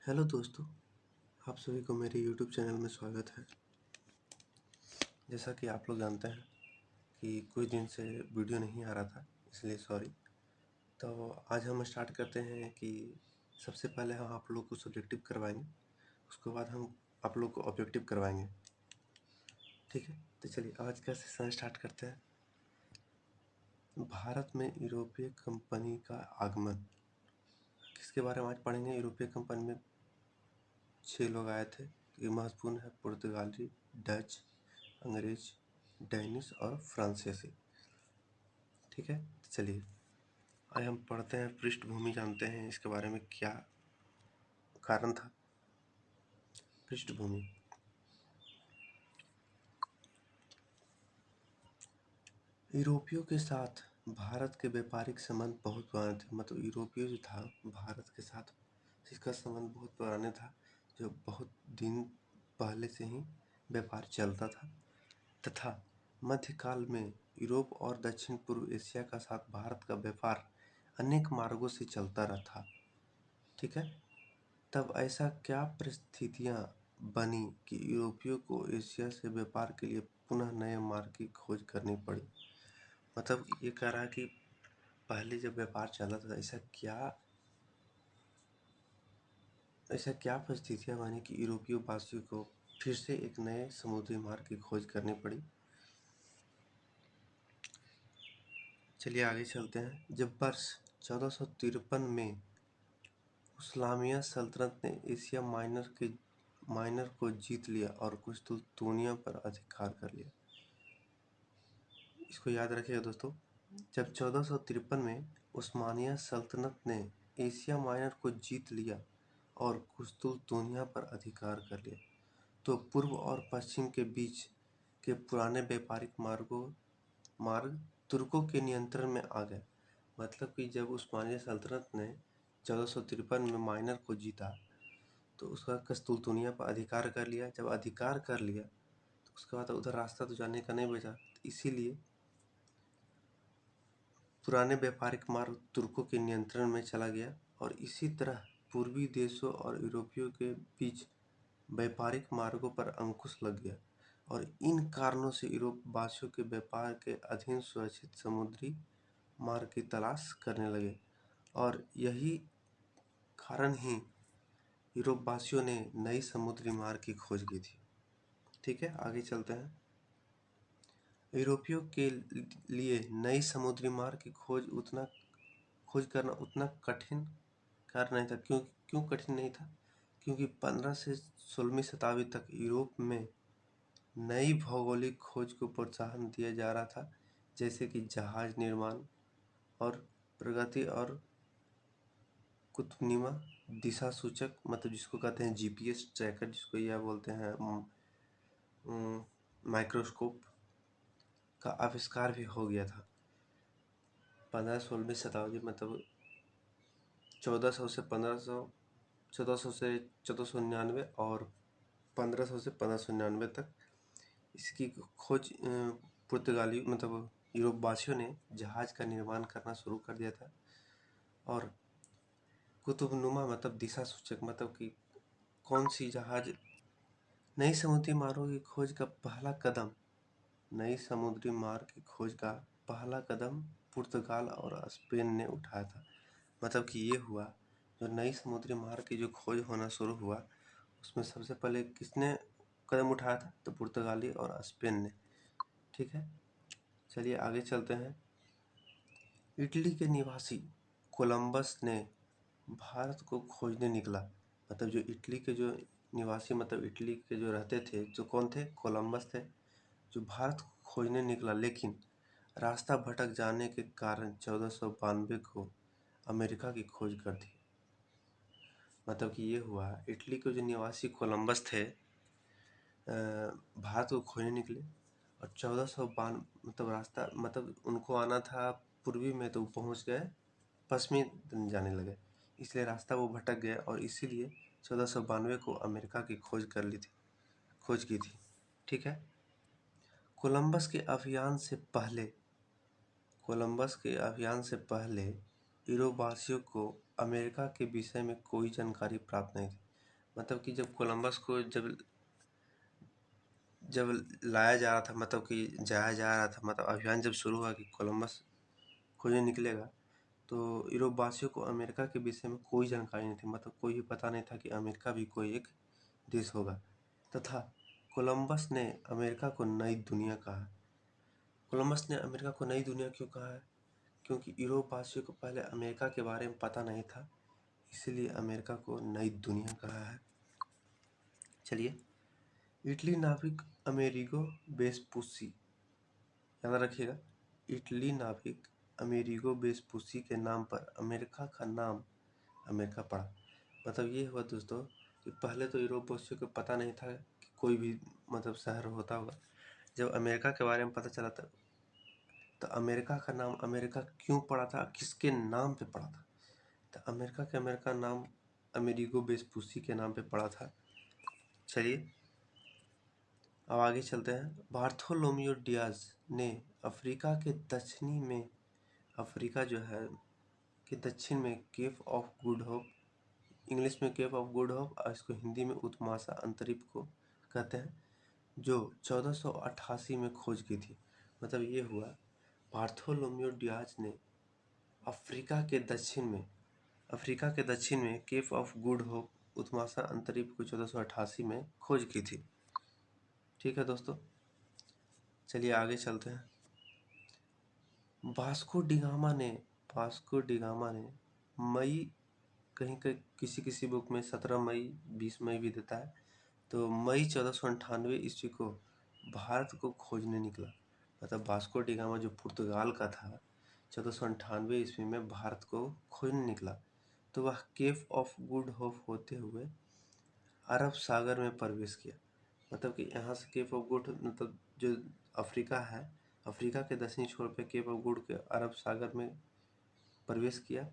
Hello दोस्तों, आप सभी को मेरे YouTube चैनल में स्वागत है। जैसा कि आप लोग जानते हैं कि कुछ दिन से वीडियो नहीं आ रहा था, इसलिए सॉरी। तो आज हम स्टार्ट करते हैं कि सबसे पहले हम आप लोग को सब्जेक्टिव करवाएंगे, उसके बाद हम आप लोग को ऑब्जेक्टिव करवाएंगे। ठीक है, तो चलिए आज का सेशन स्टार्ट करते हैं। भारत में यूरोपीय कंपनी का आगमन, किसके बारे में आज पढ़ेंगे। यूरोपीय कंपनी में 6 लोग आए थे। ये महत्वपूर्ण है: पुर्तगाली, डच, अंग्रेज, डेनिश और फ्रांसीसी। ठीक है, तो चलिए आज हम पढ़ते हैं, पृष्ठभूमि जानते हैं इसके बारे में क्या कारण था। पृष्ठभूमि: यूरोपियों के साथ भारत के व्यापारिक संबंध बहुत पुराने थे। मतलब यूरोपियो जो था भारत के साथ इसका संबंध बहुत पुराने था, जो बहुत दिन पहले से ही व्यापार चलता था। तथा मध्यकाल में यूरोप और दक्षिण पूर्व एशिया का साथ भारत का व्यापार अनेक मार्गों से चलता रहा था। ठीक है, तब ऐसा क्या परिस्थितियां बनी कि यूरोपियों को एशिया से व्यापार के लिए पुनः नए मार्ग की खोज करनी पड़ी। मतलब ये कह रहा है कि पहले जब व्यापार चला था ऐसा क्या परिस्थितियां बनी कि यूरोपीय वासियों को फिर से एक नए समुद्री मार्ग की खोज करनी पड़ी। चलिए आगे चलते हैं। जब वर्ष 1453 में उस्मानिया सल्तनत ने एशिया माइनर को जीत लिया और कुस्तुनतुनिया पर अधिकार कर लिया। इसको याद रखिएगा दोस्तों, जब 1453 में उस्मानिया सल्तनत ने एशिया माइनर को जीत लिया और कुस्तुनतुनिया पर अधिकार कर लिया, तो पूर्व और पश्चिम के बीच के पुराने व्यापारिक मार्ग तुर्कों के नियंत्रण में आ गए। मतलब कि जब उस्मानिया सल्तनत ने 1453 में माइनर को जीता तो उसका कुस्तुनतुनिया पर अधिकार कर लिया। जब अधिकार कर लिया तो उसके बाद उधर रास्ता तो जाने का नहीं बचा, इसीलिए पुराने व्यापारिक मार्ग तुर्कों के नियंत्रण में चला गया और इसी तरह पूर्वी देशों और यूरोपियों के बीच व्यापारिक मार्गों पर अंकुश लग गया और इन कारणों से यूरोप वासियों के व्यापार के अधीन सुरक्षित समुद्री मार्ग की तलाश करने लगे और यही कारण ही यूरोप वासियों ने नई समुद्री मार्ग की खोज की थी। ठीक है, आगे चलते हैं। यूरोपियों के लिए नई समुद्री मार्ग की खोज करना उतना कठिन कार्य नहीं था। क्यों कठिन नहीं था? क्योंकि 15 से 16वीं शताब्दी तक यूरोप में नई भौगोलिक खोज को प्रोत्साहन दिया जा रहा था, जैसे कि जहाज निर्माण और प्रगति और कुतुबनुमा दिशा सूचक, मतलब जिसको कहते हैं जीपीएस ट्रैकर, जिसको यह बोलते हैं माइक्रोस्कोप का आविष्कार भी हो गया था। 15-16वीं शताब्दी मतलब 1400 से 1499 और 1500 से 1599 तक इसकी खोज पुर्तगाली मतलब यूरोप वासियों ने जहाज का निर्माण करना शुरू कर दिया था। और कुतुबनुमा मतलब दिशा सूचक, मतलब कि कौन सी जहाज नई समुद्री मार्गों की खोज का पहला कदम नई समुद्री मार्ग की खोज का पहला कदम पुर्तगाल और स्पेन ने उठाया था। मतलब कि ये हुआ, जो नई समुद्री मार्ग की जो खोज होना शुरू हुआ उसमें सबसे पहले किसने कदम उठाया था? तो पुर्तगाली और स्पेन ने। ठीक है, चलिए आगे चलते हैं। इटली के निवासी कोलंबस ने भारत को खोजने निकला। मतलब जो इटली के जो निवासी, मतलब इटली के जो रहते थे, जो कौन थे? कोलंबस थे, जो भारत को खोजने निकला, लेकिन रास्ता भटक जाने के कारण 1492 को अमेरिका की खोज कर दी। मतलब कि ये हुआ, इटली के जो निवासी कोलंबस थे भारत को खोजने निकले और 1492 मतलब रास्ता, मतलब उनको आना था पूर्वी में, तो पहुंच गए पश्चिमी जाने लगे, इसलिए रास्ता वो भटक गए और इसीलिए 1492 को अमेरिका की खोज की थी। ठीक है, कोलंबस के अभियान से पहले यूरोपवासियों को अमेरिका के विषय में कोई जानकारी प्राप्त नहीं थी। मतलब कि जब कोलंबस को जब लाया जा रहा था, मतलब कि जाया जा रहा था, मतलब अभियान जब शुरू हुआ कि कोलंबस खोजने निकलेगा, तो यूरोप वासियों को अमेरिका के विषय में कोई जानकारी नहीं थी, मतलब कोई भी पता नहीं था कि अमेरिका भी कोई एक देश होगा। तथा कोलंबस ने अमेरिका को नई दुनिया कहा। कोलंबस ने अमेरिका को नई दुनिया क्यों कहा है? क्योंकि यूरोप वासियों को पहले अमेरिका के बारे में पता नहीं था, इसलिए अमेरिका को नई दुनिया कहा है। चलिए, इटली नाविक अमेरिगो वेस्पुसी, याद रखिएगा, इटली नाविक अमेरिगो वेस्पुसी के नाम पर अमेरिका का नाम अमेरिका पड़ा। मतलब ये हुआ दोस्तों कि पहले तो यूरोप वासियों को पता नहीं था कि कोई भी मतलब शहर होता होगा। जब अमेरिका के बारे में पता चला था, तो अमेरिका का नाम अमेरिका क्यों पड़ा था, किसके नाम पे पड़ा था? तो अमेरिका नाम अमेरिगो वेस्पुसी के नाम पे पड़ा था। चलिए अब आगे चलते हैं। बार्थोलोम्यू डियाज ने अफ्रीका के दक्षिणी में, अफ्रीका जो है के दक्षिण में Cape of Good Hope, English में केप ऑफ गुड होप और इसको हिंदी में उत्माशा अंतरिक्ष को कहते हैं, जो 1488 में खोज की थी। मतलब ये हुआ, बार्थोलोम्यू डियाज ने अफ्रीका के दक्षिण में केप ऑफ गुड होप उत्माशा अंतरिक्ष को 1488 में खोज की थी। ठीक है दोस्तों, चलिए आगे चलते हैं। वास्को डिगामा ने मई, कहीं किसी बुक में 17 मई 20 मई भी देता है, तो मई 1498 ईस्वी को भारत को खोजने निकला। मतलब वास्को डिगामा जो पुर्तगाल का था, 1498 ईस्वी में भारत को खोजने निकला, तो वह केप ऑफ गुड होप होते हुए अरब सागर में प्रवेश किया। मतलब कि यहाँ से केप ऑफ गुड, मतलब जो अफ्रीका है, अफ्रीका के दक्षिणी छोर पे केप ऑफ गुड के अरब सागर में प्रवेश किया,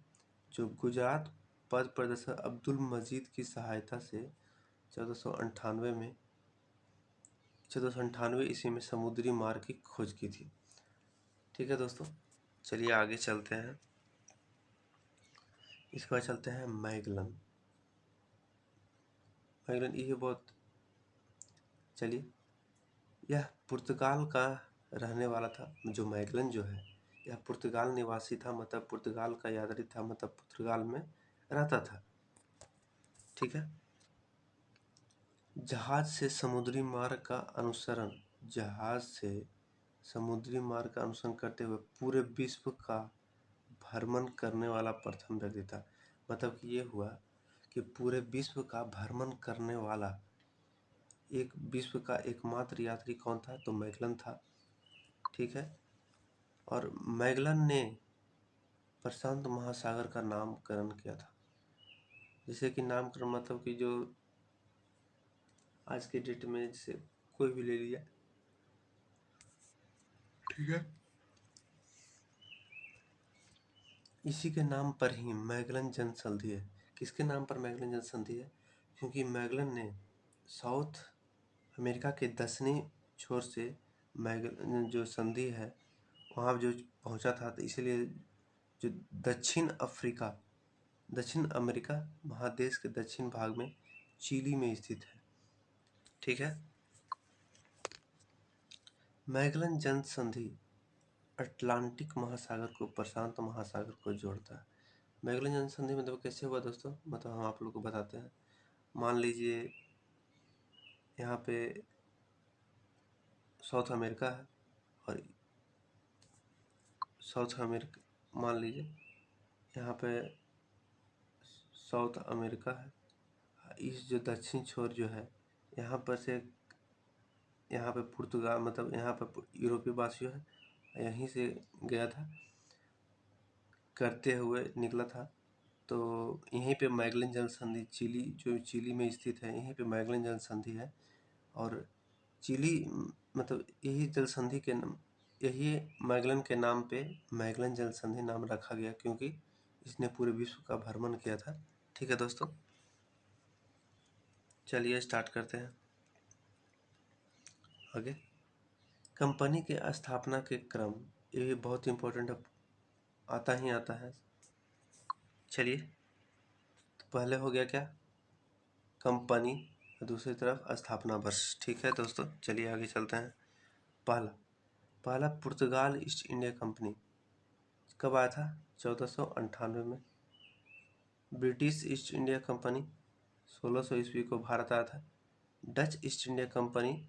जो गुजरात पद प्रदर्शक अब्दुल मजीद की सहायता से 1498 ईस्वी में समुद्री मार्ग की खोज की थी। ठीक है दोस्तों, चलिए आगे चलते हैं। इसके बाद चलते हैं मैगलन। ये बहुत, चलिए, यह पुर्तगाल का रहने वाला था। जो मैगलन जो है, यह पुर्तगाल निवासी था, मतलब पुर्तगाल का यात्री था, मतलब पुर्तगाल में रहता था। ठीक है। जहाज से समुद्री मार्ग का अनुसरण करते हुए पूरे विश्व का भ्रमण करने वाला प्रथम व्यक्ति था। मतलब कि ये हुआ कि पूरे विश्व का भ्रमण करने वाला एक विश्व का एकमात्र यात्री कौन था? तो मैगलन था। ठीक है। और मैगलन ने प्रशांत महासागर का नामकरण किया था। जैसे कि नामकरण मतलब कि जो आज के डेट में जैसे कोई भी ले लिया, ठीक है, इसी के नाम पर ही मैगलन जन संधि है। किसके नाम पर मैगलन जन संधि है? क्योंकि मैगलन ने साउथ अमेरिका के दक्षिणी छोर से मैगलन जो संधि है वहाँ जो पहुँचा था, तो इसलिए जो दक्षिण अमेरिका महादेश के दक्षिण भाग में चिली में स्थित है। ठीक है। मैगलन जन संधि अटलांटिक महासागर को प्रशांत महासागर को जोड़ता है। मैगलन जन संधि मतलब कैसे हुआ दोस्तों? मतलब हम आप लोग को बताते हैं। मान लीजिए यहाँ पे साउथ अमेरिका है, और मान लीजिए यहाँ पे साउथ अमेरिका है, इस जो दक्षिण छोर जो है यहाँ पर से, यहाँ पे पुर्तगाल, मतलब यहाँ पे यूरोपीय वासियों है, यहीं से गया था, करते हुए निकला था। तो यहीं पे मैगलन जल संधि, चिली जो चिली में स्थित है, यहीं पे मैगलन जल संधि है। और चिली मतलब यही मैगलन के नाम पे मैगलन जल संधि नाम रखा गया, क्योंकि इसने पूरे विश्व का भ्रमण किया था। ठीक है दोस्तों, चलिए स्टार्ट करते हैं आगे। कंपनी के स्थापना के क्रम, ये बहुत इम्पोर्टेंट आता है। चलिए, तो पहले हो गया क्या? कंपनी और दूसरी तरफ स्थापना वर्ष। ठीक है दोस्तों, चलिए आगे चलते हैं। पहला पुर्तगाल ईस्ट इंडिया कंपनी कब आया था? 1498 में। ब्रिटिश ईस्ट इंडिया कंपनी 1600 ईस्वी को भारत आया था। डच ईस्ट इंडिया कंपनी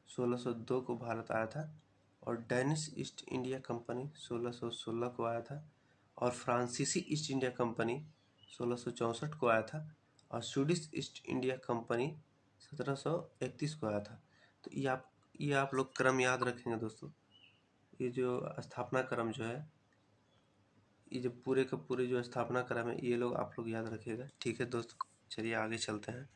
1602 को भारत आया था। और डेनिश ईस्ट इंडिया कंपनी 1616 को आया था। और फ्रांसीसी ईस्ट इंडिया कंपनी 1664 को आया था। और स्वीडिश ईस्ट इंडिया कंपनी 1731 को आया था। तो ये आप लोग क्रम याद रखेंगे दोस्तों। ये जो स्थापना क्रम जो है, ये जो पूरे का पूरे जो स्थापना क्रम है, ये लोग आप लोग याद रखिएगा। ठीक है दोस्तों, चलिए आगे चलते हैं।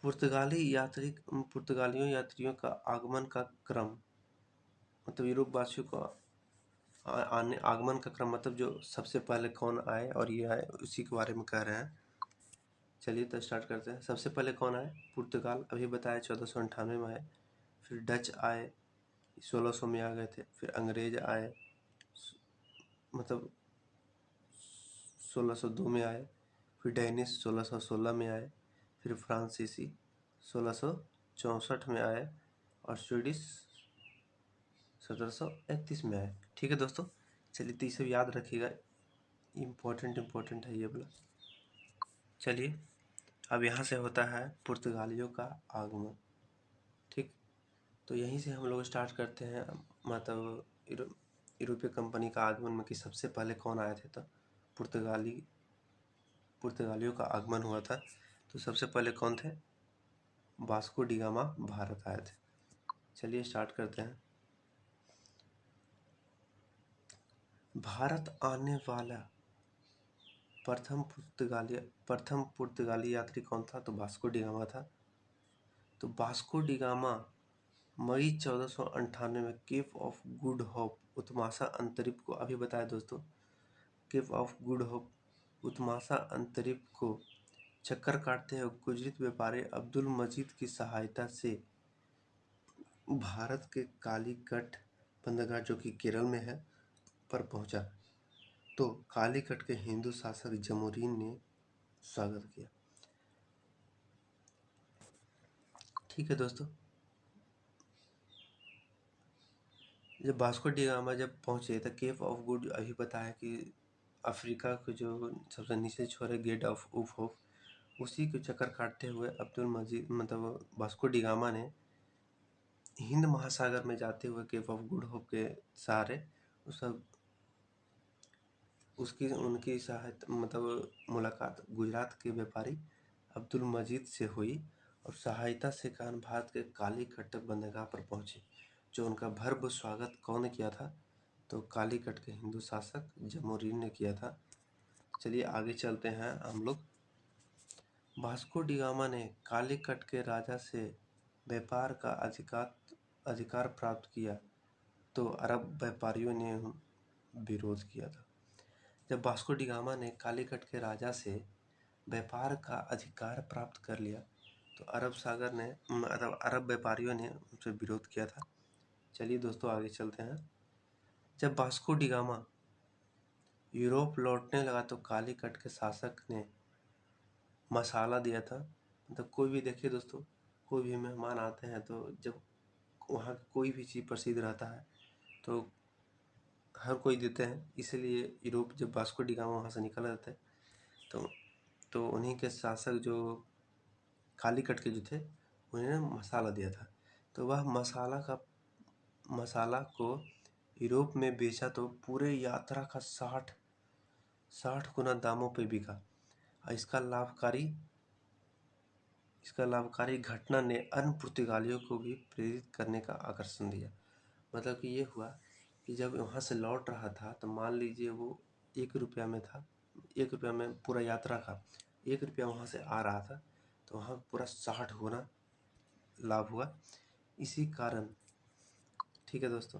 पुर्तगालियों यात्रियों का आगमन का क्रम, मतलब यूरोप वासियों को आगमन का क्रम, मतलब जो सबसे पहले कौन आए और ये आए, उसी के बारे में कह रहे हैं। चलिए तो स्टार्ट करते हैं। सबसे पहले कौन आए? पुर्तगाल, अभी बताया 1498 में आए। फिर डच आए, 1600 में आ गए थे। फिर अंग्रेज आए, मतलब 1602 में आए। फिर डेनिश 1616 में आए। फिर फ्रांसीसी 1664 में आए। और स्वीडिश 1731 में आए। ठीक है दोस्तों, चलिए तो ये सब याद रखिएगा, इम्पोर्टेंट है ये वाला। चलिए अब यहाँ से होता है पुर्तगालियों का आगमन। ठीक, तो यहीं से हम लोग स्टार्ट करते हैं, मतलब यूरोपीय कंपनी का आगमन में कि सबसे पहले कौन आए थे। तो पुर्तगालियों का आगमन हुआ था। तो सबसे पहले कौन थे? वास्को डी गामा भारत आए थे। चलिए स्टार्ट करते हैं। भारत आने वाला प्रथम पुर्तगाली यात्री कौन था? तो वास्को डी गामा था। तो वास्को डी गामा मई 1498 में केप ऑफ गुड होप उत्मासा अंतरिप को, अभी बताया दोस्तों, केप ऑफ गुड होप उत्मासा अंतरिप को चक्कर काटते हुए गुजरात व्यापारी अब्दुल मजीद की सहायता से भारत के कालीकट बंदरगाह, जो कि केरल में है, पर पहुंचा। तो कालीकट के हिंदू शासक जमोरीन ने स्वागत किया। ठीक है दोस्तों, जब वास्को डी गामा जब पहुंचे तो केप ऑफ गुड, अभी बताया कि अफ्रीका के जो सबसे नीचे छोर गेट ऑफ होप, उसी को चक्कर काटते हुए अब्दुल मजीद, मतलब वास्को डी गामा ने हिंद महासागर में जाते हुए केप ऑफ गुड होप के सहारे उनकी सहायता, मतलब मुलाकात गुजरात के व्यापारी अब्दुल मजीद से हुई। और सहायता से कारण भारत के कालीकट बंदरगाह पर पहुंचे। जो उनका भव्य स्वागत कौन किया था? तो कालीकट के हिंदू शासक जमोरीन ने किया था। चलिए आगे चलते हैं हम लोग। वास्को डी गामा ने कालीकट के राजा से व्यापार का अधिकार प्राप्त किया, तो अरब व्यापारियों ने विरोध किया था। जब वास्को डी गामा ने कालीकट के राजा से व्यापार का अधिकार प्राप्त कर लिया, तो अरब व्यापारियों ने उनसे विरोध किया था। चलिए दोस्तों आगे चलते हैं। जब वास्को डी गामा यूरोप लौटने लगा तो कालीकट के शासक ने मसाला दिया था। मतलब कोई भी, देखिए दोस्तों, कोई भी मेहमान आते हैं तो जब वहाँ कोई भी चीज़ प्रसिद्ध रहता है तो हर कोई देते हैं। इसलिए यूरोप जब वास्को डी गामा वहाँ से निकल जाते हैं तो उन्हीं के शासक जो कालीकट के जो थे, उन्होंने मसाला दिया था। तो वह मसाला को यूरोप में बेचा तो पूरे यात्रा का 60 गुना दामों पे बिका। और इसका लाभकारी घटना ने अन्य पुर्तगालियों को भी प्रेरित करने का आकर्षण दिया। मतलब कि ये हुआ कि जब वहाँ से लौट रहा था तो मान लीजिए वो 1 रुपया में था, 1 रुपया में पूरा यात्रा का 1 रुपया वहाँ से आ रहा था, तो वहाँ पूरा 60 गुना लाभ हुआ इसी कारण। ठीक है दोस्तों,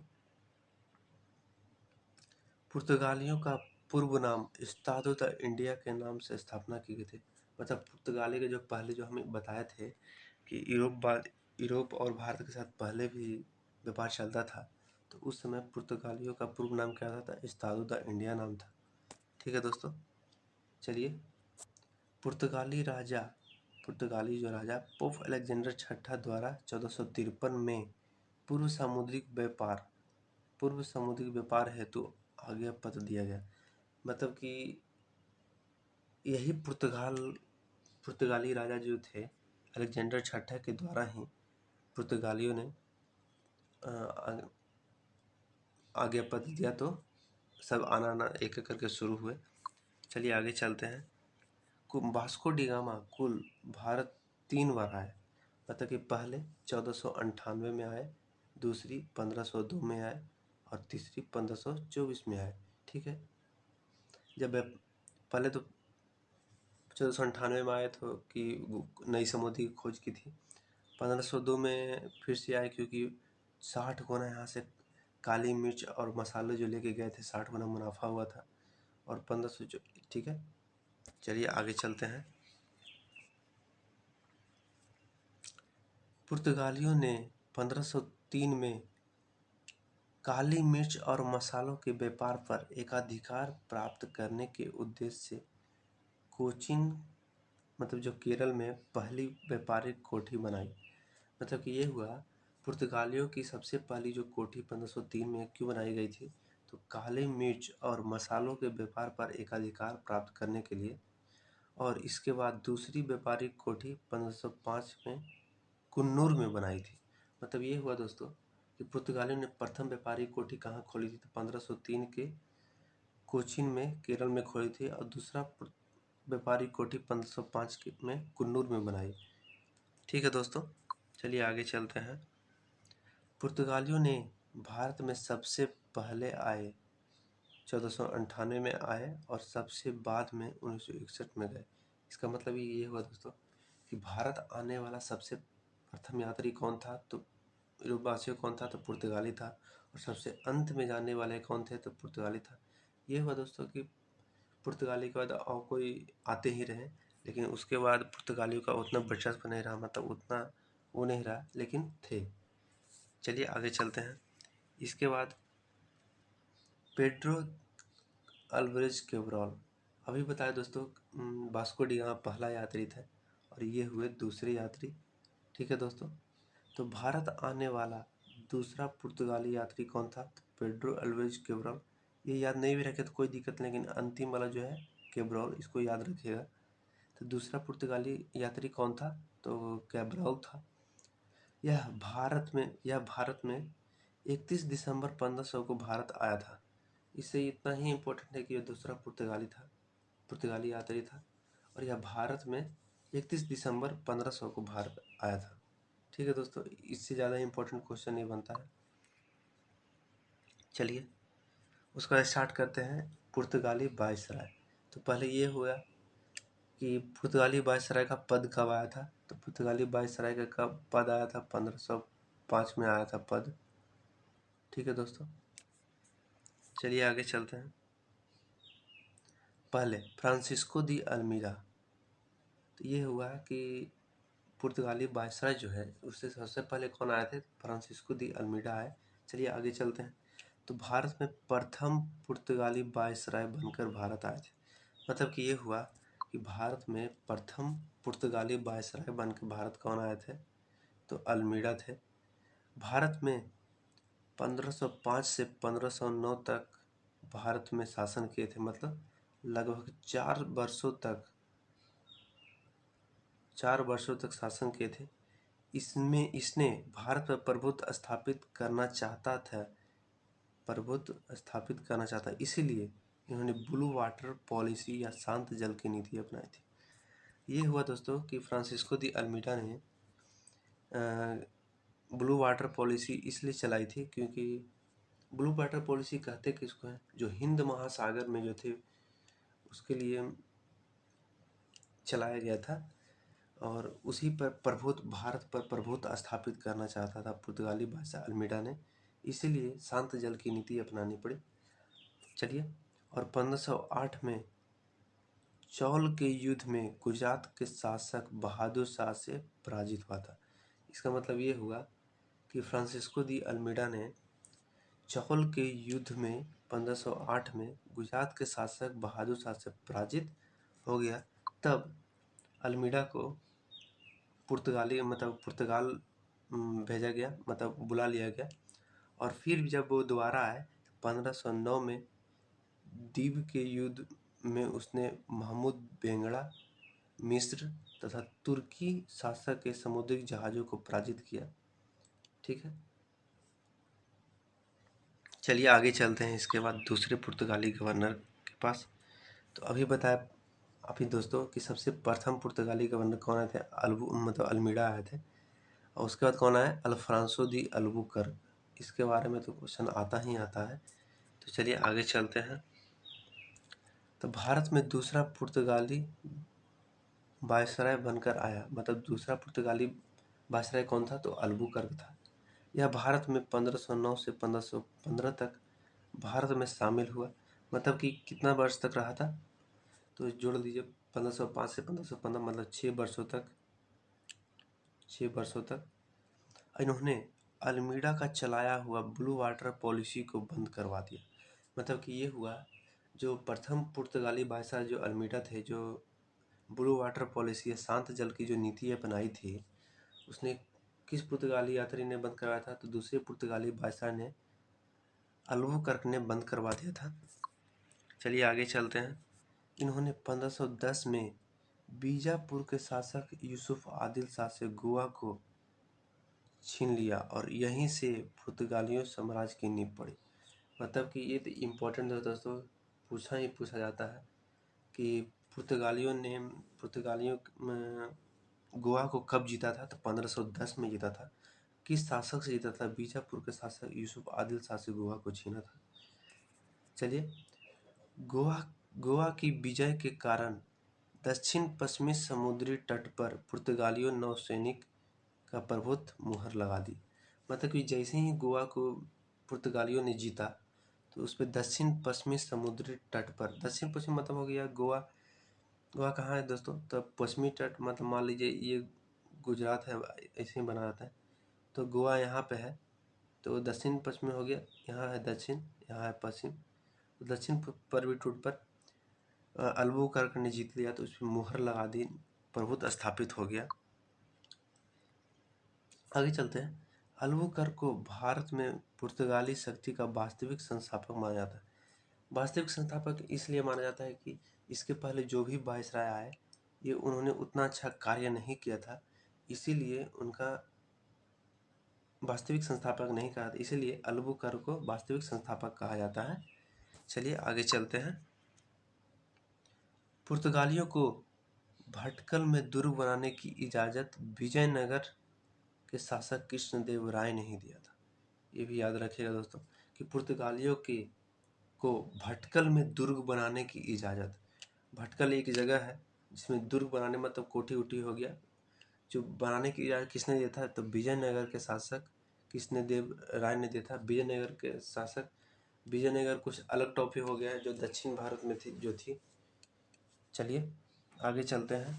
पुर्तगालियों का पूर्व नाम एस्तादो द इंडिया के नाम से स्थापना की गई थी। मतलब पुर्तगाली के जो पहले जो हमें बताए थे कि यूरोप और भारत के साथ पहले भी व्यापार चलता था, तो उस समय पुर्तगालियों का पूर्व नाम क्या था? एस्तादो द इंडिया नाम था। ठीक है दोस्तों, चलिए पुर्तगाली राजा पुर्तगाली जो राजा पोप अलेक्जेंडर छठा द्वारा 1453 में पूर्व सामुद्रिक व्यापार हेतु आज्ञा पत्र दिया गया। मतलब कि यही पुर्तगाली राजा जो थे अलेक्जेंडर छठा के द्वारा ही पुर्तगालियों ने आज्ञा पत्र दिया, तो सब आना एक एक करके शुरू हुए। चलिए आगे चलते हैं। वास्को डी गामा कुल भारत 3 बार आए। मतलब कि पहले 1498 में आए, दूसरी 1502 में आए और तीसरी 1524 में आए। ठीक है, जब पहले तो 1498 में आए तो कि नई समुद्र की खोज की थी। 1502 में फिर से आए क्योंकि 60 गुना यहाँ से काली मिर्च और मसाले जो लेके गए थे 60 गुना मुनाफा हुआ था। और 1500, ठीक है, चलिए आगे चलते हैं। पुर्तगालियों ने 1503 में काली मिर्च और मसालों के व्यापार पर एकाधिकार प्राप्त करने के उद्देश्य से कोचीन, मतलब जो केरल में पहली व्यापारिक कोठी बनाई। मतलब कि ये हुआ, पुर्तगालियों की सबसे पहली जो कोठी 1503 में क्यों बनाई गई थी, तो काले मिर्च और मसालों के व्यापार पर एकाधिकार प्राप्त करने के लिए। और इसके बाद दूसरी व्यापारिक कोठी 1505 में कुन्नूर में बनाई थी। मतलब ये हुआ दोस्तों कि पुर्तगालियों ने प्रथम व्यापारिक कोठी कहाँ खोली थी, तो 1503 के कोचीन में केरल में खोली थी, और दूसरा व्यापारिक कोठी 1505 में कुन्नूर में बनाई। ठीक है दोस्तों, चलिए आगे चलते हैं। पुर्तगालियों ने भारत में सबसे पहले आए 1498 में आए और सबसे बाद में 1961 में गए। इसका मतलब ये हुआ दोस्तों कि भारत आने वाला सबसे प्रथम यात्री कौन था, तो यूरोपवासियों कौन था, तो पुर्तगाली था। और सबसे अंत में जाने वाले कौन थे, तो पुर्तगाली था। ये हुआ दोस्तों कि पुर्तगाली के बाद और कोई आते ही रहे, लेकिन उसके बाद पुर्तगालियों का उतना वर्चस्व नहीं रहा, मतलब उतना वो नहीं रहा, लेकिन थे। चलिए आगे चलते हैं। इसके बाद पेड्रो अल्वारेज कैब्रल, अभी बताया दोस्तों, वास्को डी गामा पहला यात्री था और ये हुए दूसरे यात्री। ठीक है दोस्तों, तो भारत आने वाला दूसरा पुर्तगाली यात्री कौन था, तो पेड्रो अल्वारेज कैब्रल। ये याद नहीं भी रखे तो कोई दिक्कत नहीं, लेकिन अंतिम वाला जो है कैब्रल, इसको याद रखिएगा। तो दूसरा पुर्तगाली यात्री कौन था, तो कैब्रल था। यह भारत में 31 दिसंबर 1500 को भारत आया था। इससे इतना ही इम्पोर्टेंट है कि यह दूसरा पुर्तगाली यात्री था और यह भारत में 31 दिसंबर 1500 को भारत आया था। ठीक है दोस्तों, इससे ज़्यादा इम्पोर्टेंट क्वेश्चन नहीं बनता है। चलिए उसका स्टार्ट करते हैं। पुर्तगाली वायसराय, तो पहले ये हुआ कि पुर्तगाली वायसराय का पद कब आया था, तो पुर्तगाली वायसराय का कब पद आया था, 1505 में आया था पद। ठीक है दोस्तों, चलिए आगे चलते हैं। पहले फ्रांसिस्को दी अल्मीरा, तो ये हुआ कि पुर्तगाली वायसराय जो है उससे सबसे पहले कौन आए थे, फ्रांसिस्को दी अल्मीरा आए। चलिए आगे चलते हैं। तो भारत में प्रथम पुर्तगाली वायसराय बनकर भारत आए थे। मतलब कि ये हुआ कि भारत में प्रथम पुर्तगाली वायसराय बनकर भारत कौन आए थे, तो अल्मीरा थे। भारत में 1505 से 1509 तक भारत में शासन किए थे, मतलब लगभग 4 वर्षों तक शासन किए थे। इसने भारत पर प्रभुत्व स्थापित करना चाहता, इसीलिए इन्होंने ब्लू वाटर पॉलिसी या शांत जल की नीति अपनाई थी। ये हुआ दोस्तों कि फ्रांसिस्को दी अल्मीडा ने ब्लू वाटर पॉलिसी इसलिए चलाई थी क्योंकि ब्लू वाटर पॉलिसी कहते किसको हैं, जो हिंद महासागर में जो थे उसके लिए चलाया गया था। और उसी पर भारत पर प्रभुत्व स्थापित करना चाहता था पुर्तगाली बादशाह अल्मीडा ने, इसीलिए शांत जल की नीति अपनानी पड़ी। चलिए, और 1508 में चौल के युद्ध में गुजरात के शासक बहादुर शाह से पराजित हुआ था। इसका मतलब ये हुआ कि फ्रांसिस्को दी अल्मीडा ने चौल के युद्ध में 1508 में गुजरात के शासक बहादुर शाह से पराजित हो गया। तब अल्मीडा को पुर्तगाली मतलब पुर्तगाल भेजा गया, मतलब बुला लिया गया। और फिर जब वो दोबारा आए 1509 में दीव के युद्ध में उसने महमूद बेंगड़ा, मिस्र तथा तुर्की शासक के समुद्री जहाज़ों को पराजित किया। ठीक है, चलिए आगे चलते हैं इसके बाद दूसरे पुर्तगाली गवर्नर के पास। तो अभी बताया अभी दोस्तों कि सबसे प्रथम पुर्तगाली गवर्नर कौन आए थे, मतलब अल्मीड़ा आए थे। और उसके बाद कौन आया, अल्फ्रांसो दी अल्बुकर्क। इसके बारे में तो क्वेश्चन आता ही आता है। तो चलिए आगे चलते हैं। तो भारत में दूसरा पुर्तगाली वायसराय बनकर आया, मतलब दूसरा पुर्तगाली वायसराय कौन था, तो अल्बुकर्क था। यह भारत में 1509 से 1515 तक भारत में शामिल हुआ। मतलब कि कितना वर्ष तक रहा था, तो जोड़ दीजिए 1505 से 1515, मतलब 6 वर्षों तक इन्होंने अल्मीड़ा का चलाया हुआ ब्लू वाटर पॉलिसी को बंद करवा दिया। मतलब कि ये हुआ, जो प्रथम पुर्तगाली वायसराय जो अल्मीड़ा थे, जो ब्लू वाटर पॉलिसी शांत जल की जो नीति अपनाई थी, उसने किस पुर्तगाली यात्री ने बंद करवाया था, तो दूसरे पुर्तगाली वायसराय ने, अल्बुकर्क ने बंद करवा दिया था। चलिए आगे चलते हैं। इन्होंने 1510 में बीजापुर के शासक यूसुफ आदिल शाह से गोवा को छीन लिया और यहीं से पुर्तगालियों साम्राज्य की नींव पड़ी। मतलब कि ये तो इम्पोर्टेंट है दोस्तों, पूछा जाता है कि पुर्तगालियों में गोवा को कब जीता था, तो 1510 में जीता था। किस शासक से जीता था, बीजापुर के शासक यूसुफ आदिल शाह से गोवा को छीना था। चलिए, गोवा की विजय के कारण दक्षिण पश्चिमी समुद्री तट पर पुर्तगालियों नौसैनिक का प्रभुत्व मुहर लगा दी। मतलब कि जैसे ही गोवा को पुर्तगालियों ने जीता, तो उस पर दक्षिण पश्चिमी समुद्री तट पर, दक्षिण पश्चिम मतलब हो गया गोवा। गोवा कहाँ है दोस्तों, तो पश्चिमी तट मतलब मान लीजिए ये गुजरात है, ऐसे ही बना रहता है, तो गोवा यहाँ पे है, तो दक्षिण पश्चिम हो गया, यहाँ है दक्षिण, यहाँ है पश्चिम। तो दक्षिण पूर्वी तट पर अल्बुकर्क ने जीत लिया, तो उस पर मुहर लगा दी, प्रभुत्व स्थापित हो गया। आगे चलते हैं। अल्बुकर्क को भारत में पुर्तगाली शक्ति का वास्तविक संस्थापक माना जाता है। वास्तविक संस्थापक इसलिए माना जाता है कि इसके पहले जो भी वायसराय आए, ये उन्होंने उतना अच्छा कार्य नहीं किया था, इसीलिए उनका वास्तविक संस्थापक नहीं कहा था, इसीलिए अल्बुकर्क को वास्तविक संस्थापक कहा जाता है। चलिए आगे चलते हैं। पुर्तगालियों को भटकल में दुर्ग बनाने की इजाज़त विजयनगर के शासक कृष्णदेव राय ने ही दिया था। ये भी याद रखिएगा दोस्तों कि पुर्तगालियों को भटकल में दुर्ग बनाने की इजाज़त, भटकल एक जगह है जिसमें दुर्ग बनाने मतलब कोठी उठी हो गया, जो बनाने की इजाज़त किसने दिया था, तो विजयनगर के शासक कृष्णदेव राय ने दिया था। विजयनगर के शासक, विजयनगर कुछ अलग टॉपिक हो गया है जो दक्षिण भारत में थी। चलिए आगे चलते हैं।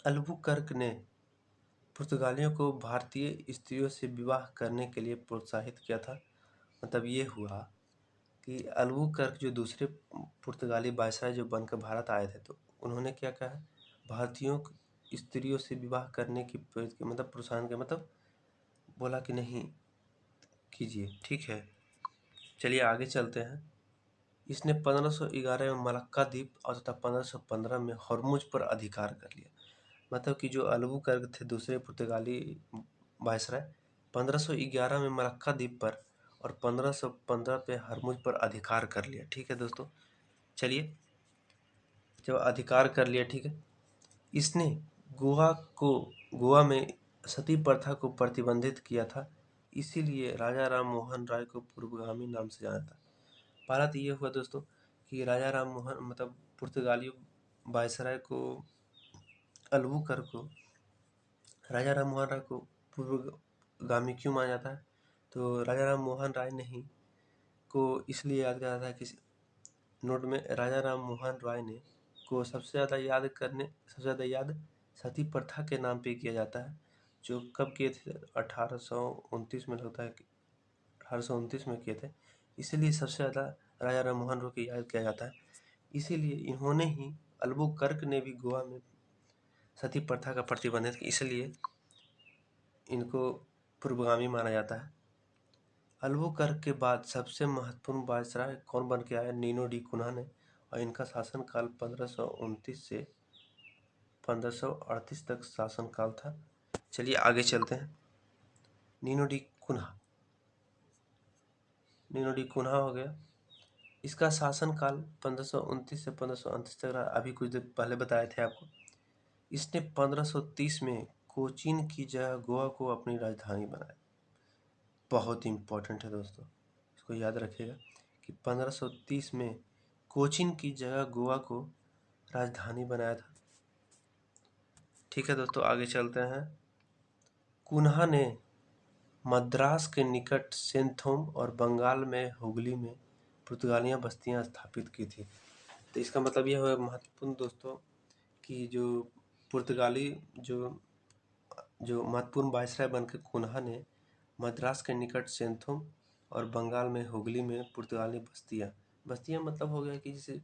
अल्बुकर्क ने पुर्तगालियों को भारतीय स्त्रियों से विवाह करने के लिए प्रोत्साहित किया था। मतलब ये हुआ कि अल्बुकर्क जो दूसरे पुर्तगाली वायसराय जो बनकर भारत आए थे, तो उन्होंने क्या कहा, भारतीयों स्त्रियों से विवाह करने की मतलब प्रोत्साहन के मतलब बोला कि नहीं कीजिए। ठीक है, चलिए आगे चलते हैं। इसने 1511 में मलक्का द्वीप और तथा 1515 में हॉर्मुज पर अधिकार कर लिया। मतलब कि जो अल्बुकर्क थे दूसरे पुर्तगाली वायसराय, 1511 में मलक्का द्वीप पर और 1515 पे हरमुज पर अधिकार कर लिया। ठीक है दोस्तों, चलिए जब अधिकार कर लिया, ठीक है, इसने गोवा में सती प्रथा को प्रतिबंधित किया था, इसीलिए राजा राम मोहन राय को पूर्वगामी नाम से जाना था। पहला तो ये हुआ दोस्तों कि राजा राम मोहन मतलब पुर्तगाली वायसराय को, अल्बुकर्क को राजा राम मोहन राय को पूर्वगामी क्यों माना जाता है, तो राजा राम मोहन राय नहीं को इसलिए याद किया जाता है कि नोट में राजा राम मोहन राय ने को सबसे ज़्यादा याद सती प्रथा के नाम पे किया जाता है, जो कब किए थे, 1829 में होता है, 1829 में किए थे, इसीलिए सबसे ज़्यादा राजा राम मोहन राय को याद किया जाता है। इसीलिए इन्होंने ही, अल्बुकर्क ने भी गोवा में सती प्रथा का प्रतिबंधित, इसलिए इनको पूर्वगामी माना जाता है। अल्बुकर्क के बाद सबसे महत्वपूर्ण वायसराय कौन बन के आया? नीनो डी कुन्हा ने, और इनका शासनकाल 1529 से 1538 तक शासनकाल था। चलिए आगे चलते हैं। नीनो डी कुन्हा हो गया। इसका शासनकाल 1529 से 1538 तक रहा। अभी कुछ देर पहले बताए थे आपको। इसने 1530 में कोचीन की जगह गोवा को अपनी राजधानी बनाया। बहुत इंपॉर्टेंट है दोस्तों, इसको याद रखिएगा कि 1530 में कोचीन की जगह गोवा को राजधानी बनाया था। ठीक है दोस्तों, आगे चलते हैं। कुन्हा ने मद्रास के निकट सेंथोम और बंगाल में हुगली में पुर्तगालियां बस्तियां स्थापित की थी। तो इसका मतलब यह है महत्वपूर्ण दोस्तों कि जो पुर्तगाली जो महत्वपूर्ण वायसराय बनकर कुन्हा ने मद्रास के निकट सेंथोम और बंगाल में हुगली में पुर्तगाली बस्तियां मतलब हो गया कि जैसे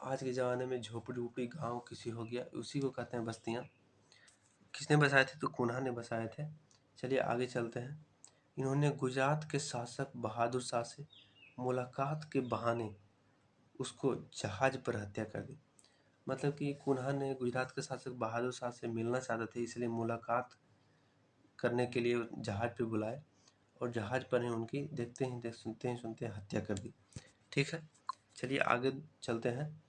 आज के ज़माने में झोपड़ी उपड़ी गांव किसी हो गया, उसी को कहते हैं बस्तियां। किसने बसाए थे? तो कुन्हा ने बसाए थे। चलिए आगे चलते हैं। इन्होंने गुजरात के शासक बहादुर शाह से मुलाकात के बहाने उसको जहाज पर हत्या कर दी। मतलब कि कुन्हा ने गुजरात के शासक बहादुर शाह से मिलना चाहते थे, इसलिए मुलाकात करने के लिए जहाज पे बुलाए और जहाज पर ही उनकी सुनते ही हत्या कर दी। ठीक है, चलिए आगे चलते हैं।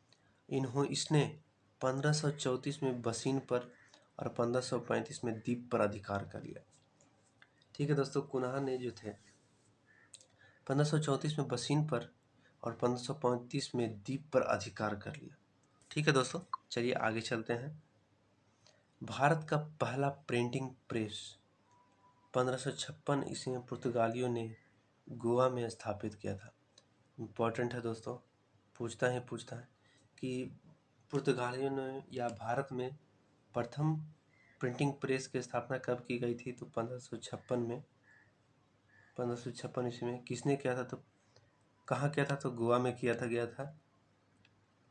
इसने 1534 में बसीन पर और 1535 में दीप पर अधिकार कर लिया। ठीक है दोस्तों, कुन्हा ने जो थे 1534 में बसीन पर और 1535 में दीप पर अधिकार कर लिया। ठीक है दोस्तों, चलिए आगे चलते हैं। भारत का पहला प्रिंटिंग प्रेस 1556 ईस्वी में पुर्तगालियों ने गोवा में स्थापित किया था। इम्पोर्टेंट है दोस्तों, पूछता है कि पुर्तगालियों ने या भारत में प्रथम प्रिंटिंग प्रेस की स्थापना कब की गई थी? तो 1556 में 1556 ईस्वी में। किसने किया था? तो कहाँ किया था? तो गोवा में गया था।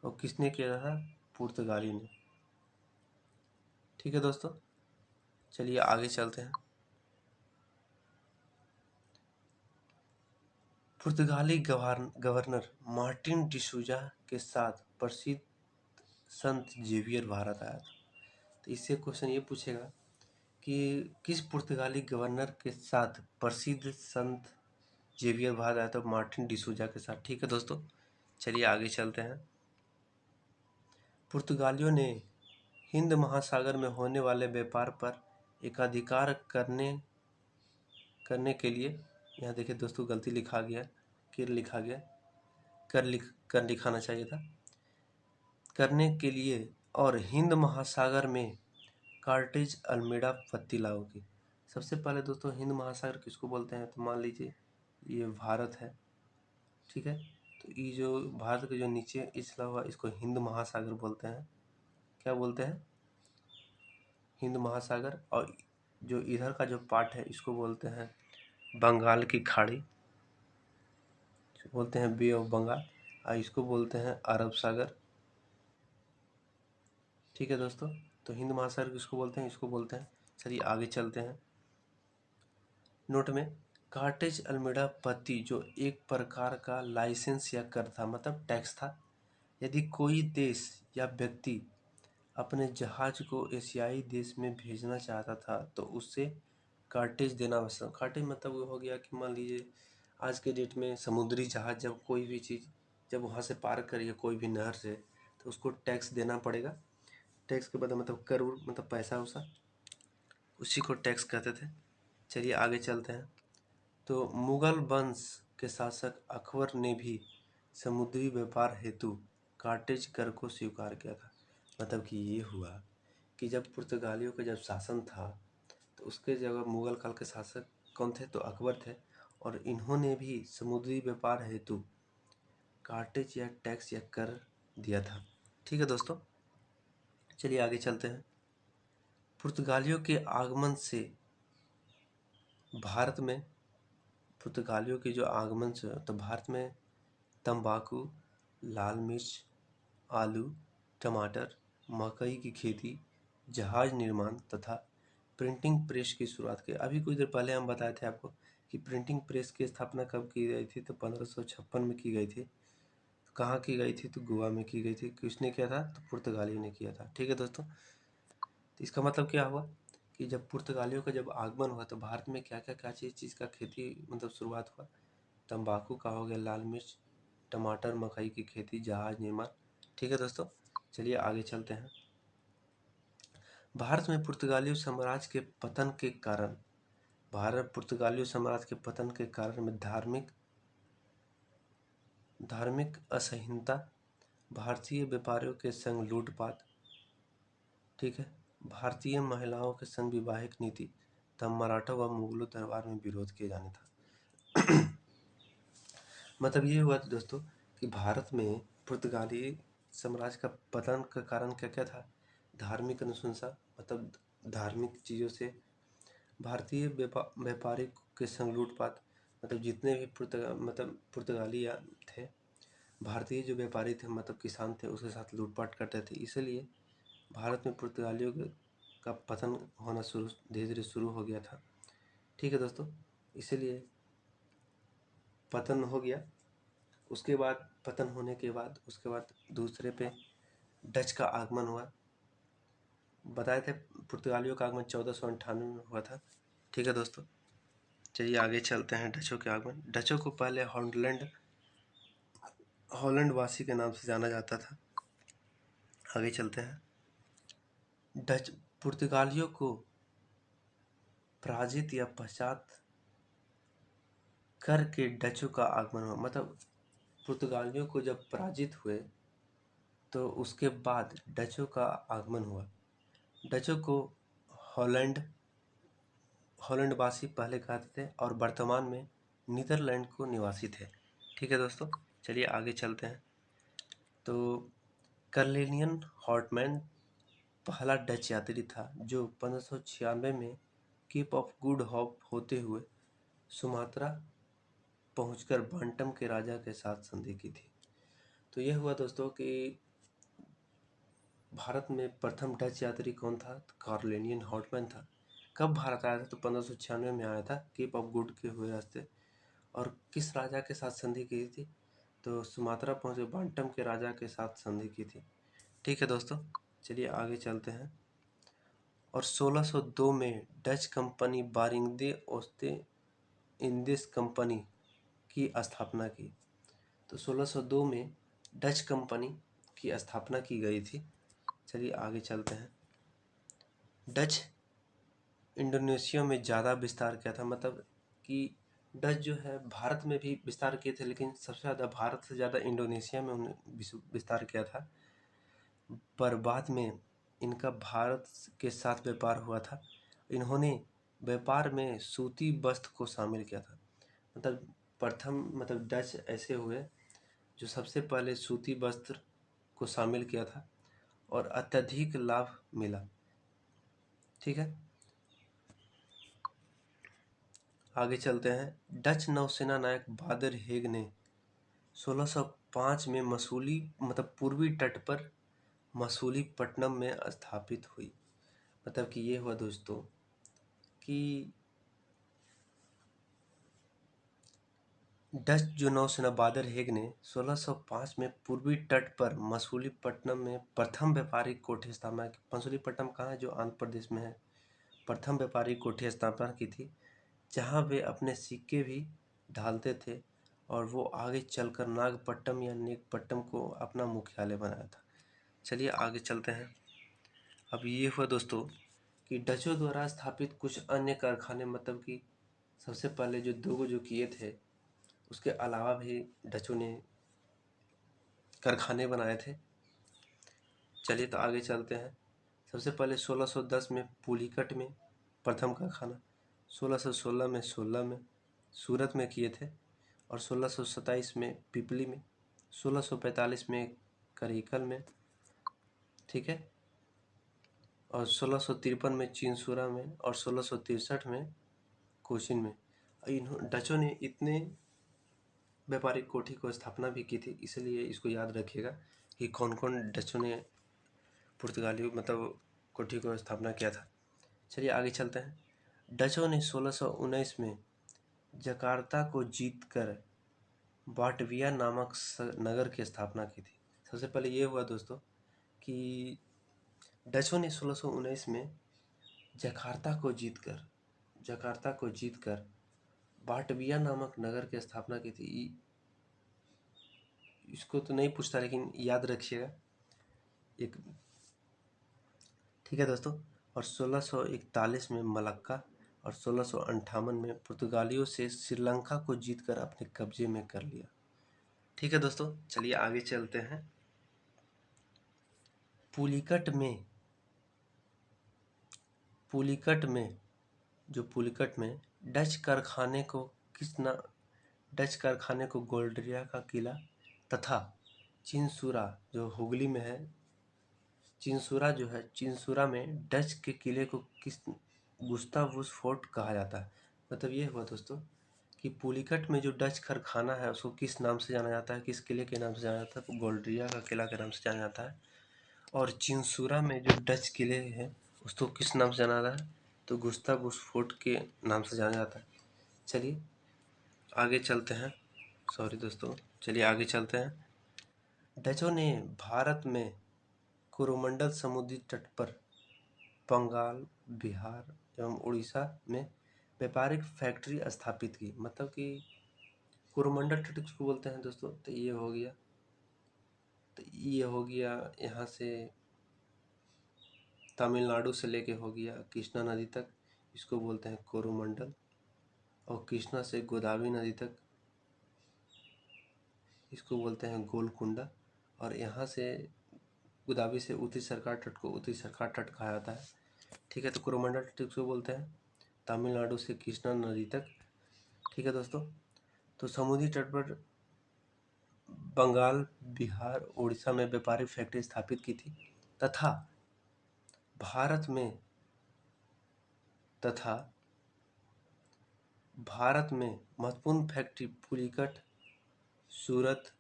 और किसने किया था? पुर्तगाली ने। ठीक है दोस्तों, चलिए आगे चलते हैं। पुर्तगाली गवर्नर मार्टिन डिसूजा के साथ प्रसिद्ध संत जेवियर भारत आया था। तो इससे क्वेश्चन ये पूछेगा कि किस पुर्तगाली गवर्नर के साथ प्रसिद्ध संत जेवियर भारत आया था? मार्टिन डिसूजा के साथ। ठीक है दोस्तों, चलिए आगे चलते हैं। पुर्तगालियों ने हिंद महासागर में होने वाले व्यापार पर एकाधिकार करने के लिए, यहाँ देखिए दोस्तों गलती लिखा गया, कर लिखाना चाहिए था, करने के लिए और हिंद महासागर में कार्टेज अल्मेडा पत्ती लागू की। सबसे पहले दोस्तों हिंद महासागर किसको बोलते हैं? तो मान लीजिए ये भारत है, ठीक है, तो ये जो भारत के जो नीचे इचला हुआ इसको हिंद महासागर बोलते हैं। क्या बोलते हैं? हिंद महासागर। और जो इधर का जो पार्ट है इसको बोलते हैं बंगाल की खाड़ी, बोलते हैं बे ऑफ बंगाल, और इसको बोलते हैं अरब सागर। ठीक है दोस्तों, तो हिंद महासागर किसको बोलते हैं? इसको बोलते हैं। चलिए आगे चलते हैं। नोट में कार्टेज अल्मेडा पत्ती जो एक प्रकार का लाइसेंस या कर था, मतलब टैक्स था। यदि कोई देश या व्यक्ति अपने जहाज को एशियाई देश में भेजना चाहता था तो उससे कार्टेज देना आवश्यक। कार्टेज मतलब वो हो गया कि मान लीजिए आज के डेट में समुद्री जहाज जब कोई भी चीज़ जब वहाँ से पार करिए कोई भी नहर से, तो उसको टैक्स देना पड़ेगा। टैक्स के बदले मतलब कर मतलब पैसा उसा, उसी को टैक्स कहते थे। चलिए आगे चलते हैं। तो मुगल वंश के शासक अकबर ने भी समुद्री व्यापार हेतु कार्टेज कर को स्वीकार किया था। मतलब कि ये हुआ कि जब पुर्तगालियों का जब शासन था तो उसके जगह मुगल काल के शासक कौन थे? तो अकबर थे, और इन्होंने भी समुद्री व्यापार हेतु कार्टेज या टैक्स या कर दिया था। ठीक है दोस्तों, चलिए आगे चलते हैं। पुर्तगालियों के आगमन से भारत में पुर्तगालियों के जो आगमन से तो भारत में तंबाकू, लाल मिर्च, आलू, टमाटर, मकई की खेती, जहाज निर्माण तथा प्रिंटिंग प्रेस की शुरुआत की। अभी कुछ देर पहले हम बताए थे आपको कि प्रिंटिंग प्रेस की स्थापना कब की गई थी, तो 1556 में की गई थी। कहाँ की गई थी, तो गोवा में की गई थी। किसने किया था, तो पुर्तगालियों ने किया था। ठीक है दोस्तों, तो इसका मतलब क्या हुआ कि जब पुर्तगालियों का जब आगमन हुआ तो भारत में क्या क्या क्या चीज़ का खेती मतलब शुरुआत हुआ। तंबाकू का हो गया, लाल मिर्च, टमाटर, मकई की खेती, जहाज निर्माण। ठीक है दोस्तों, चलिए आगे चलते हैं। भारत में पुर्तगालियों साम्राज्य के पतन के कारण पुर्तगालियों साम्राज्य के पतन के कारण में धार्मिक असहिष्णुता, भारतीय व्यापारियों के संग लूटपाट, ठीक है, भारतीय महिलाओं के संग वैवाहिक नीति तथा मराठा व मुगलों दरबार में विरोध किए जाने था। मतलब ये हुआ दोस्तों कि भारत में पुर्तगाली साम्राज्य का पतन का कारण क्या क्या था। धार्मिक अनुशंसा, मतलब धार्मिक चीज़ों से, भारतीय व्यापारी के संग लूटपाट, मतलब जितने भी पुर्तगाली थे, भारतीय जो व्यापारी थे मतलब किसान थे, उसके साथ लूटपाट करते थे। इसलिए भारत में पुर्तगालियों का पतन होना धीरे धीरे शुरू हो गया था। ठीक है दोस्तों, इसीलिए पतन हो गया। उसके बाद पतन होने के बाद उसके बाद दूसरे पे डच का आगमन हुआ। बताए थे पुर्तगालियों का आगमन 1498 में हुआ था। ठीक है दोस्तों, चलिए आगे चलते हैं। डचों के आगमन। डचों को पहले हॉलैंड वासी के नाम से जाना जाता था। आगे चलते हैं। डच पुर्तगालियों को पराजित या पश्चात करके डचों का आगमन हुआ। मतलब पुर्तगालियों को जब पराजित हुए तो उसके बाद डचों का आगमन हुआ। डचों को हॉलैंड वासी पहले कहते थे और वर्तमान में नीदरलैंड को निवासी थे। ठीक है दोस्तों, चलिए आगे चलते हैं। तो कर्नेलियन हॉर्टमैन पहला डच यात्री था जो 1596 में केप ऑफ गुड होप होते हुए सुमात्रा पहुंचकर बांटम के राजा के साथ संधि की थी। तो यह हुआ दोस्तों कि भारत में प्रथम डच यात्री कौन था, तो कार्लेनियन हॉर्टमैन था। कब भारत आया था, तो 1596 में आया था केप ऑफ गुड के हुए रास्ते। और किस राजा के साथ संधि की थी, तो सुमात्रा पहुंचे बांटम के राजा के साथ संधि की थी। ठीक है दोस्तों, चलिए आगे चलते हैं। और 1602 में डच कंपनी बारिंगदे ओस्ते इंदिस कंपनी की स्थापना की। तो 1602 में डच कंपनी की स्थापना की गई थी। चलिए आगे चलते हैं। डच इंडोनेशिया में ज़्यादा विस्तार किया था। मतलब कि डच जो है भारत में भी विस्तार किए थे, लेकिन सबसे ज़्यादा भारत से ज़्यादा इंडोनेशिया में उन्होंने विस्तार किया था। पर बाद में इनका भारत के साथ व्यापार हुआ था। इन्होंने व्यापार में सूती वस्त्र को शामिल किया था। मतलब प्रथम डच ऐसे हुए जो सबसे पहले सूती वस्त्र को शामिल किया था और अत्यधिक लाभ मिला। ठीक है, आगे चलते हैं। डच नौसेना नायक बादर हेग ने 1605 में पूर्वी तट पर मसूलीपट्टनम में स्थापित हुई। मतलब कि ये हुआ दोस्तों कि डच जो नौसेना बादर हेग ने 1605 में पूर्वी तट पर मसूलीपट्टनम में प्रथम व्यापारिक कोठी स्थापना की। मसूलीपट्टनम कहाँ है, जो आंध्र प्रदेश में है। प्रथम व्यापारिक कोठी स्थापना की थी, जहाँ वे अपने सिक्के भी ढालते थे और वो आगे चलकर नागपट्टनम या नेकपट्टनम को अपना मुख्यालय बनाया था। चलिए आगे चलते हैं। अब ये हुआ दोस्तों कि डचों द्वारा स्थापित कुछ अन्य कारखाने, मतलब कि सबसे पहले जो दो जो किए थे, उसके अलावा भी डचों ने कारखाने बनाए थे। चलिए तो आगे चलते हैं। सबसे पहले 1610 में पुलिकट में प्रथम कारखाना, 1616 में सूरत में किए थे और 1627 में पिपली में, 1645 में करिकल में, ठीक है, और 1653 में चिंसुरा में और 1663 में कोचिन में। डचों ने इतने व्यापारिक कोठी को स्थापना भी की थी, इसलिए इसको याद रखिएगा कि कौन कौन डचों ने पुर्तगाली कोठी को स्थापना किया था। चलिए आगे चलते हैं। डचों ने 1619 में जकार्ता को जीतकर बाटविया नामक नगर की स्थापना की थी। सबसे पहले ये हुआ दोस्तों कि डचों ने 1619 में जकार्ता को जीतकर बाटविया नामक नगर की स्थापना की थी। इसको तो नहीं पूछता, लेकिन याद रखिएगा एक, ठीक है दोस्तों। और 1641 में मलक्का और 1658 में पुर्तगालियों से श्रीलंका को जीतकर अपने कब्जे में कर लिया। ठीक है दोस्तों, चलिए आगे चलते हैं। पुलिकट में डच कारखाने को गोल्डरिया का किला तथा चिंसुरा जो हुगली में है, चिंसुरा में डच के किले को गुस्तावुस फोर्ट कहा जाता है। मतलब ये हुआ दोस्तों कि पुलिकट में जो डच कारखाना है उसको किस नाम से जाना जाता है, किस किले के नाम से जाना जाता है, तो गोल्डरिया का किला के नाम से जाना जाता है। और चिंसुरा में जो डच किले हैं उसको किस नाम से जाना जाता है, तो गुस्तावुस फोर्ट के नाम से जाना जाता है। चलिए आगे चलते हैं। चलिए आगे चलते हैं। डचों ने भारत में कोरोमंडल समुद्री तट पर बंगाल, बिहार एवं उड़ीसा में व्यापारिक फैक्ट्री स्थापित की। मतलब कि कोरोमंडल तट किसको बोलते हैं दोस्तों, तो ये हो गया यहाँ से तमिलनाडु से लेके हो गया कृष्णा नदी तक, इसको बोलते हैं कोरोमंडल। और कृष्णा से गोदावरी नदी तक इसको बोलते हैं गोलकुंडा। और यहाँ से गोदावरी से उत्तरी सरकार तट को उत्तरी सरकार तट कहा जाता है। ठीक है, तो कोरोमंडल तट किसको बोलते हैं, तमिलनाडु से कृष्णा नदी तक। ठीक है दोस्तों, तो समुद्री तट पर बंगाल, बिहार, उड़ीसा में व्यापारिक फैक्ट्री स्थापित की थी तथा भारत में महत्वपूर्ण फैक्ट्री पुलिकट, सूरत,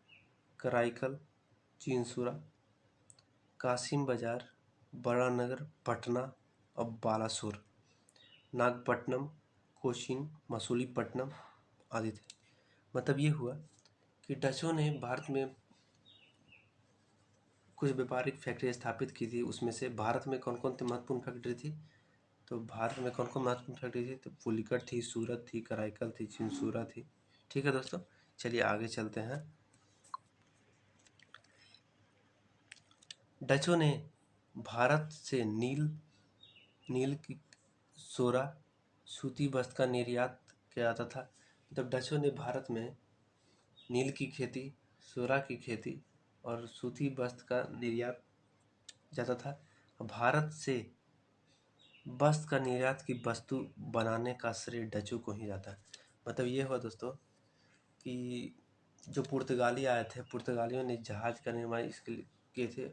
कराईकल, चिंसुरा, कासिम बाजार, बड़ानगर, पटना और बालासोर, नागपट्टनम, कोचीन, मसूलीपट्टनम आदि थे। मतलब ये हुआ कि डचों ने भारत में कुछ व्यापारिक फैक्ट्री स्थापित की थी। उसमें से भारत में कौन कौन सी महत्वपूर्ण फैक्ट्री थी, तो भारत में कौन कौन महत्वपूर्ण फैक्ट्री थी, तो पुलिकट थी, सूरत थी, कराईकल थी, चिंसुरा थी। ठीक है दोस्तों, चलिए आगे चलते हैं। डचों ने भारत से नील की सोरा सूती वस्त्र का निर्यात किया जाता था। मतलब डचों ने भारत में नील की खेती, सोरा की खेती और सूती वस्त्र का निर्यात जाता था। भारत से वस्त्र का निर्यात की वस्तु बनाने का श्रेय डचों को ही जाता है। मतलब ये हुआ दोस्तों कि जो पुर्तगाली आए थे, पुर्तगालियों ने जहाज का निर्माण इसके लिए किए थे।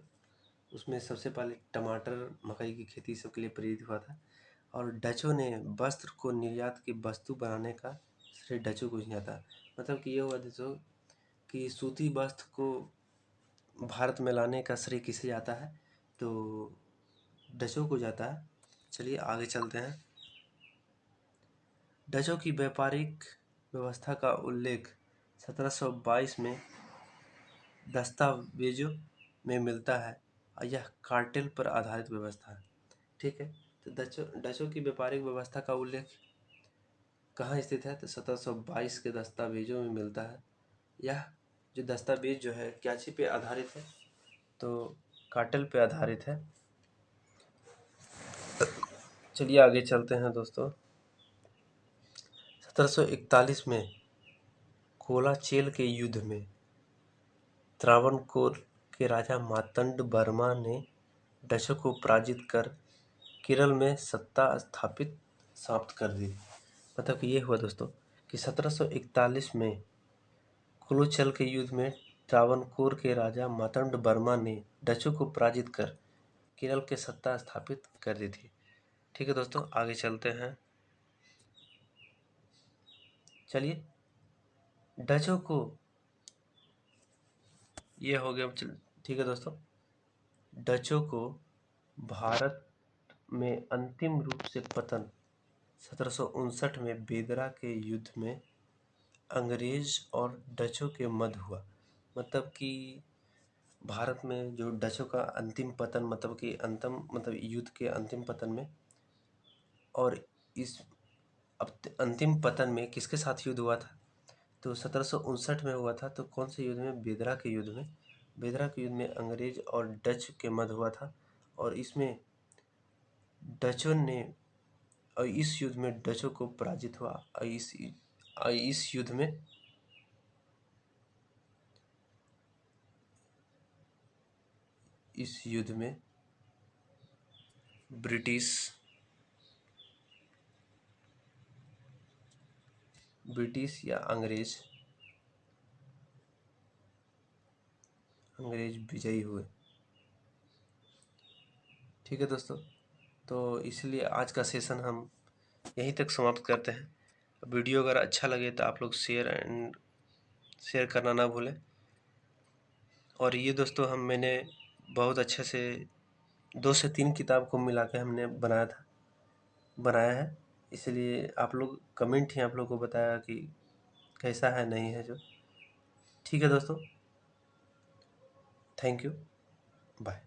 उसमें सबसे पहले टमाटर, मकई की खेती सबके लिए प्रेरित हुआ था। और डचों ने वस्त्र को निर्यात की वस्तु बनाने का श्रेय डचों को ही जाता है। मतलब कि ये हुआ दोस्तों कि सूती वस्त्र को भारत में लाने का श्रेय किसे जाता है, तो डचों को जाता है। चलिए आगे चलते हैं। डचों की व्यापारिक व्यवस्था का उल्लेख 1722 में दस्तावेजों में मिलता है और यह कार्टेल पर आधारित व्यवस्था है। ठीक है, तो डचों की व्यापारिक व्यवस्था का उल्लेख कहाँ स्थित है, तो 1722 के दस्तावेजों में मिलता है। यह जो दस्तावेज जो है क्या चीज़ पे आधारित है, तो कार्टेल पे आधारित है। चलिए आगे चलते हैं दोस्तों। 1741 में कोलाचेल के युद्ध में त्रावणकोर के राजा मार्तंड वर्मा ने डचों को पराजित कर केरल में सत्ता स्थापित समाप्त कर दी। मतलब कि ये हुआ दोस्तों कि 1741 में कुलोचल के युद्ध में त्रावणकोर के राजा मार्तंड वर्मा ने डचों को पराजित कर केरल के सत्ता स्थापित कर दी थी। ठीक है दोस्तों, आगे चलते हैं। चलिए डचों को ये हो गया। ठीक है दोस्तों, डचों को भारत में अंतिम रूप से पतन 1759 में बेदरा के युद्ध में अंग्रेज और डचों के मध्य हुआ। मतलब कि भारत में जो डचों का अंतिम पतन, मतलब कि युद्ध के अंतिम पतन में, और इस अंतिम पतन में किसके साथ युद्ध हुआ था? तो 1759 में हुआ था। तो कौन से युद्ध में? बेदरा के युद्ध में। बेदरा के युद्ध में अंग्रेज और डच के मध्य हुआ था, और इसमें डचों ने, और इस युद्ध में डचों को पराजित हुआ। और इस युद्ध में ब्रिटिश या अंग्रेज विजयी हुए। ठीक है दोस्तों, तो इसलिए आज का सेशन हम यहीं तक समाप्त करते हैं। वीडियो अगर अच्छा लगे तो आप लोग शेयर करना ना भूलें। और ये दोस्तों, मैंने बहुत अच्छे से 2 से 3 किताब को मिला के हमने बनाया है। इसलिए आप लोग कमेंट ही आप लोग को बताया कि कैसा है, नहीं है जो। ठीक है दोस्तों, थैंक यू, बाय।